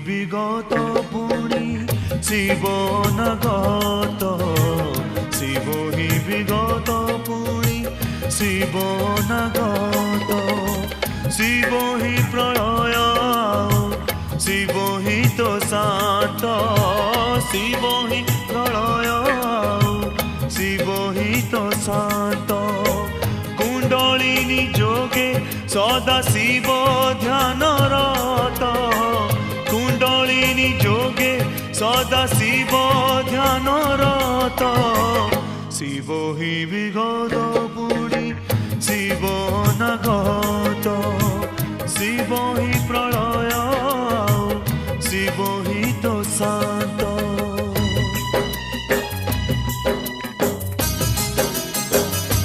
বিগত পুণি শিব নগত, শিব হি বিগত পুণি শিব নগত, শিব হি প্রলয় শিব হি তো শান্ত, শিব হি প্রলয় শিব হি তো শান্ত। কুণ্ডলিনী যোগে সদা শিব ধ্যানরত, কুণ্ডলিনী যোগে সদা শিব ধ্যানরত, শিব হি বিগত